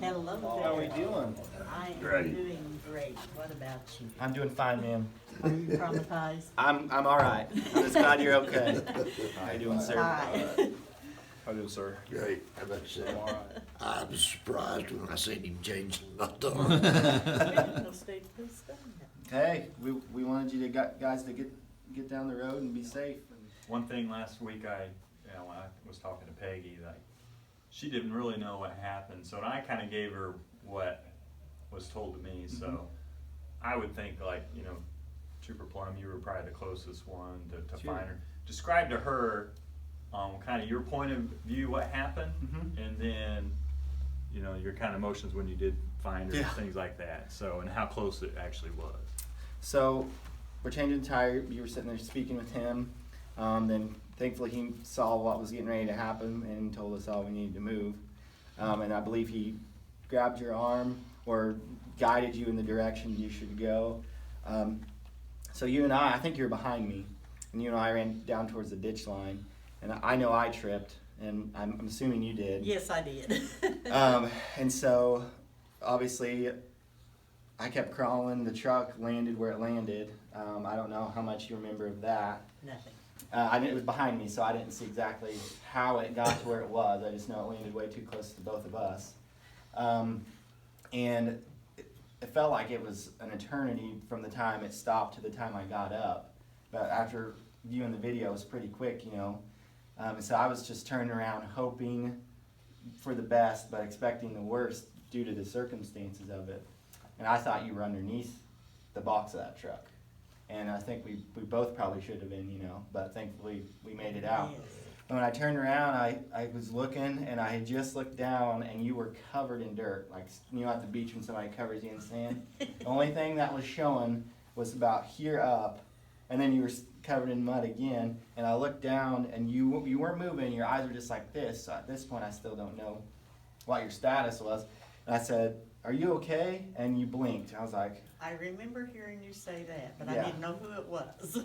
Hello there. How are we doing? I am Great. doing great. What about you? I'm doing fine, ma'am. Are you traumatized? I'm all right. I'm just glad you're okay. How you doing, sir? Hi. How do, sir? Great, how about you? I'm all right. I was surprised when I seen him change my tone. No state police done that. Hey, we wanted you to guys to get down the road and be safe. One thing last week, when I was talking to Peggy, like, she didn't really know what happened, so I kind of gave her what was told to me. So I would think, like, Trooper Pflaum, you were probably the closest one to Sure. find her. Describe to her kind of your point of view, what happened, and then your kind of emotions when you did find her, Yeah. things like that. So, and how close it actually was. So we're changing the tire. You were sitting there speaking with him. Then thankfully he saw what was getting ready to happen and told us all we needed to move. And I believe he grabbed your arm or guided you in the direction you should go. So you and I think you were behind me, and you and I ran down towards the ditch line. And I know I tripped, and I'm assuming you did. Yes, I did. And so obviously I kept crawling. The truck landed where it landed. I don't know how much you remember of that. Nothing. It was behind me, so I didn't see exactly how it got to where it was. I just know it landed way too close to both of us. And it felt like it was an eternity from the time it stopped to the time I got up. But after viewing the video, it was pretty quick, And so I was just turning around hoping for the best, but expecting the worst due to the circumstances of it. And I thought you were underneath the box of that truck. And I think we both probably should have been, but thankfully we made it out. Yes. And when I turned around, I was looking, and I had just looked down, and you were covered in dirt, like at the beach when somebody covers you in sand. The only thing that was showing was about here up, and then you were covered in mud again. And I looked down, and you weren't moving. Your eyes were just like this. So at this point, I still don't know what your status was. And I said, "Are you okay?" And you blinked. I was like, I remember hearing you say that, but Yeah. I didn't know who it was.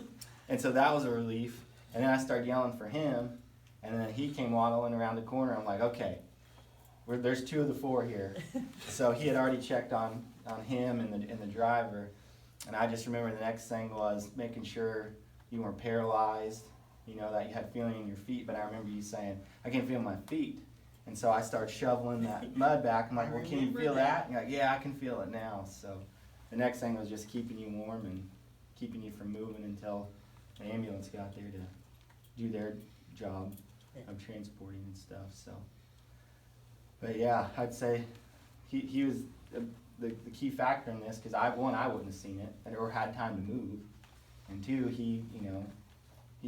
and so that was a relief. And then I started yelling for him, and then he came waddling around the corner. I'm like, okay, there's two of the four here. So he had already checked on him and the driver. And I just remember the next thing was making sure you weren't paralyzed, that you had feeling in your feet. But I remember you saying, "I can't feel my feet." And so I started shoveling that mud back. I'm like, "Well, can you remember feel that?" that. And you're like, "Yeah, I can feel it now." So the next thing was just keeping you warm and keeping you from moving until the ambulance got there to do their job of transporting and stuff. So, but yeah, I'd say he was the key factor in this, because I wouldn't have seen it or had time to move, and two, he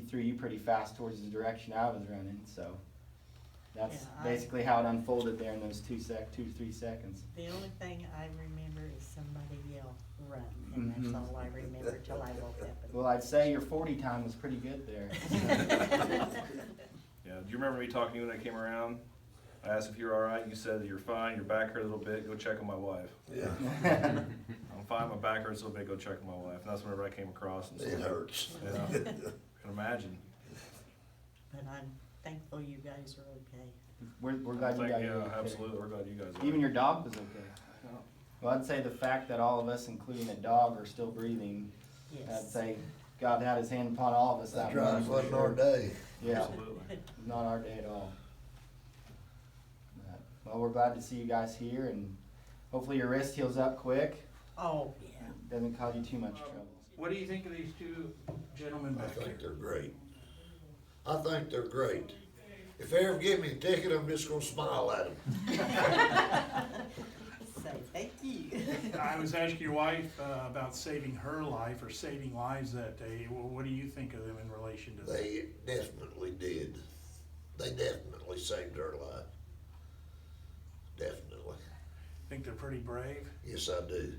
threw you pretty fast towards the direction I was running. So that's Yeah, basically how it unfolded there in those 2 to 3 seconds. The only thing I remember is somebody yelled, "Run," and that's all I remember till I woke up. Well, I'd say your 40 time was pretty good there. Yeah, do you remember me talking to you when I came around? I asked if you were all right. You said that you're fine. Your back hurt a little bit. Go check on my wife. Yeah, I'm fine. My back hurts a little bit. Go check on my wife. And that's whenever I came across. And it hurts. Yeah, I can imagine. But I'm thankful you guys are okay. We're glad you got Yeah, here. Okay. absolutely. We're glad you guys are. Even your dog was okay. Well, I'd say the fact that all of us, including the dog, are still breathing, I'd Yes. say God had his hand upon all of us that That's right, morning. it wasn't our day. Yeah, Absolutely. not our day at all. But, well, we're glad to see you guys here, and hopefully your wrist heals up quick. Oh, yeah. Doesn't cause you too much trouble. What do you think of these two gentlemen I back here? think they're great. I think they're great. If they ever give me a ticket, I'm just gonna smile at them. Say thank you. I was asking your wife about saving her life or saving lives that day. Well, what do you think of them in relation to that? They definitely did. They definitely saved her life. Definitely. Think they're pretty brave? Yes, I do.